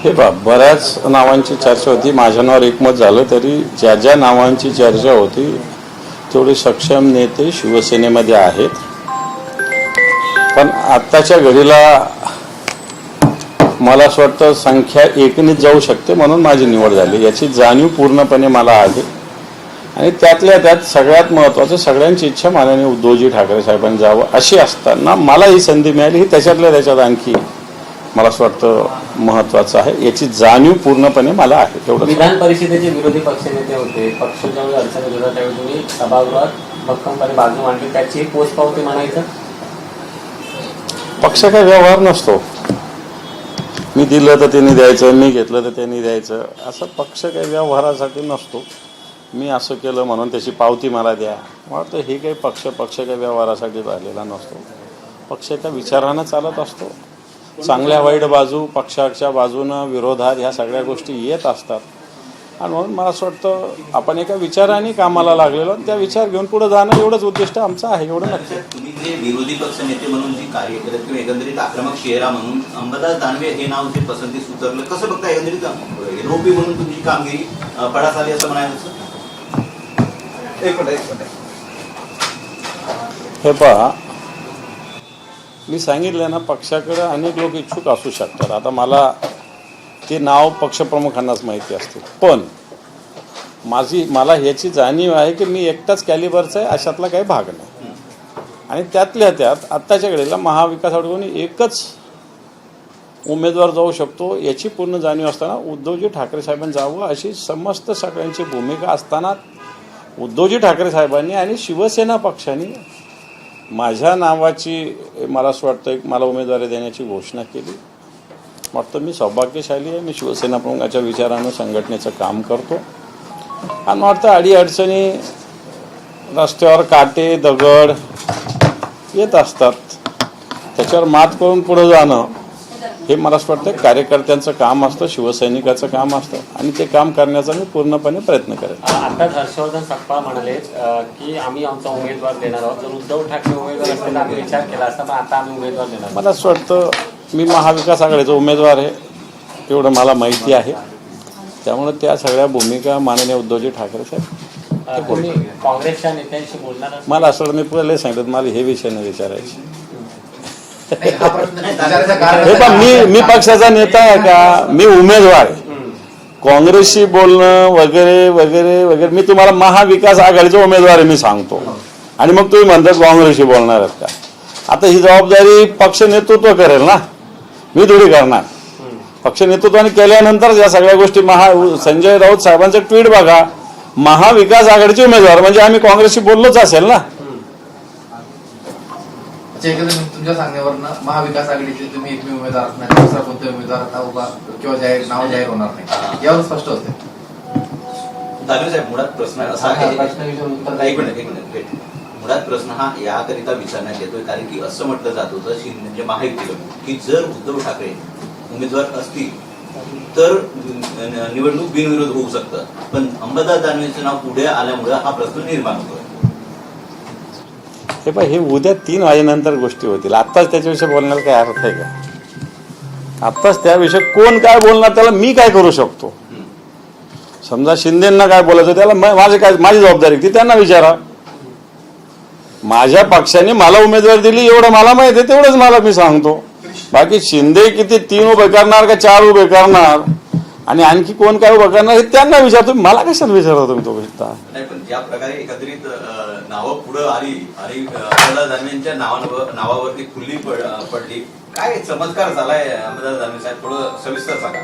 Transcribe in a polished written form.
हे बऱ्याच नावांची चर्चा होती, माझ्या नावावर एकमत झालं. तरी ज्या ज्या नावांची चर्चा होती तेवढे सक्षम नेते शिवसेनेमध्ये आहेत. पण आत्ताच्या घडीला मला असं वाटतं संख्या एकनीच जाऊ शकते, म्हणून माझी निवड झाली याची जाणीव पूर्णपणे मला आहे. आणि त्यातल्या त्यात सगळ्यात महत्त्वाचं, सगळ्यांची इच्छा माननीय उद्धवजी ठाकरे साहेबांनी जावं अशी असताना मला ही संधी मिळाली, ही त्याच्यात आणखी मला असं वाटतं महत्त्वाचं आहे. याची जाणीव पूर्णपणे मला आहे. एवढं. विधान परिषदेचे विरोधी पक्षनेते होते, पक्ष ज्यावेळी अडचणी होता त्यावेळी तुम्ही सभागृहात भक्कमपणे बाजू मांडली, त्याची पोचपावती म्हणायचं. पक्ष काही व्यवहार नसतो. मी दिलं तर त्यांनी द्यायचं, मी घेतलं तर त्यांनी द्यायचं, असं पक्ष काही व्यवहारासाठी नसतो. मी असं केलं म्हणून त्याची पावती मला द्या, मला वाटतं हे काही पक्ष काही व्यवहारासाठी राहिलेला नसतो. पक्ष एका विचारानं चालत असतो. चांगल्या वाईट बाजू, पक्षाच्या बाजूनं, विरोधात ह्या सगळ्या गोष्टी येत असतात. आणि म्हणून मला असं वाटतं आपण एका विचाराने कामाला लागलेलो आणि त्या विचार घेऊन पुढे जाणं एवढंच उद्दिष्ट आमचं आहे. एवढं नक्की. तुम्ही जे विरोधी पक्ष नेते म्हणून जी कार्य केलं किंवा एकंदरीत आक्रमक चेहरा म्हणून अंबादास दानवे हे नाव जे पसंतीस उतरलं, कसं बघता एकंदरीत एनओपी म्हणून तुमची कामगिरी पडास आली असं म्हणायचं. हे पहा, मी सांगितलं ना, पक्षाकडे अनेक लोक इच्छुक असू शकतात. आता मला ते नाव पक्षप्रमुखांनाच माहिती असते, पण मला ह्याची जाणीव आहे की मी एकटाच कॅलिबरचा आहे अशातला काही भाग नाही. आणि त्यातल्या त्यात आत्ताच्या घडीला महाविकास आघाडीकडून एकच उमेदवार जाऊ शकतो याची पूर्ण जाणीव असताना उद्धवजी ठाकरे साहेबांनी जावं अशी समस्त सगळ्यांची भूमिका असताना उद्धवजी ठाकरे साहेबांनी आणि शिवसेना पक्षाने माझ्या नावाची मला असं वाटतं एक मला उमेदवारी देण्याची घोषणा केली. वाटतं मी सौभाग्यशाली आहे. मी शिवसेना प्रमुखाच्या विचारानं संघटनेचं काम करतो. आणि वाटतं अडीअडचणी, रस्त्यावर काटे दगड येत असतात, त्याच्यावर मात करून पुढे जाणं हे मला असं वाटतं कार्यकर्त्यांचं काम असतं, शिवसैनिकाचं काम असतं. आणि ते काम करण्याचा मी पूर्णपणे प्रयत्न करेन. आता हर्षवर्धन सपकाळ म्हणाले की आम्ही आमचा उमेदवार देणार आहोत. जर उद्धव ठाकरे उमेदवार असले तर आम्ही विचार केला असता, पण आता आम्ही उमेदवार देणार. मला असं वाटतं मी महाविकास आघाडीचा उमेदवार आहे एवढं मला माहिती आहे. त्यामुळे त्या सगळ्या भूमिका माननीय उद्धवजी ठाकरे साहेब. तुम्ही काँग्रेसच्या नेत्यांशी बोलणार. मला असं मी पहिले सांगितलं, मला हे विषय नाही विचारायचे. हे पण मी पक्षाचा नेता आहे का? मी उमेदवार आहे. काँग्रेसशी बोलणं वगैरे वगैरे वगैरे, मी तुम्हाला महाविकास आघाडीचा उमेदवार आहे मी सांगतो. आणि मग तुम्ही म्हणता काँग्रेसशी बोलणार आहेत का? आता ही जबाबदारी पक्ष नेतृत्व करेल ना, मी थोडी करणार. पक्ष नेतृत्वाने केल्यानंतर या सगळ्या गोष्टी संजय राऊत साहेबांचं ट्विट बघा, महाविकास आघाडीचे उमेदवार म्हणजे आम्ही काँग्रेसशी बोललोच असेल ना. तुमच्या सांगण्यावरनं महाविकास आघाडीचे तुम्ही एकमेव उमेदवार असणार, दुसरा कोणते उमेदवार आता उभा किंवा नाव जाहीर होणार नाही, यावर स्पष्ट होते. दानवे साहेब, मुळात प्रश्न असा आहे, एक मिनिट, मुळात प्रश्न हा याकरिता विचारण्यात येतोय कारण की असं म्हटलं जात होतं म्हणजे महायुतीला की जर उद्धव ठाकरे उमेदवार असतील तर निवडणूक बिनविरोध होऊ शकतं, पण अंबादास दानवेचं नाव पुढे आल्यामुळे हा प्रश्न निर्माण होतोय. हे हे उद्या 3 वाजेनंतर गोष्टी होतील. आत्ताच त्याच्याविषयी बोलण्याला काय अर्थ आहे का? आत्ताच त्याविषयी कोण काय बोलणार त्याला मी काय करू शकतो? समजा शिंदेंना काय बोलायचं त्याला माझी जबाबदारी ती त्यांना विचारा. माझ्या पक्षाने मला उमेदवारी दिली एवढं मला माहिती आहे, तेवढंच मला मी सांगतो. बाकी शिंदे किती 3 उभे करणार का 4 उभे करणार आणि आणखी कोण काय उभं करणार हे त्यांना विचारतो. मला कशाला विचारतो तुम्ही तो विचारता? नाही, पण ज्या प्रकारे एकत्रित नावं पुढे आली आणि अंबादास दानवेंच्या नावावरती खुल्ली पडली, काय चमत्कार झालाय अंबादास दानवे साहेब, थोडं सविस्तर सांगा.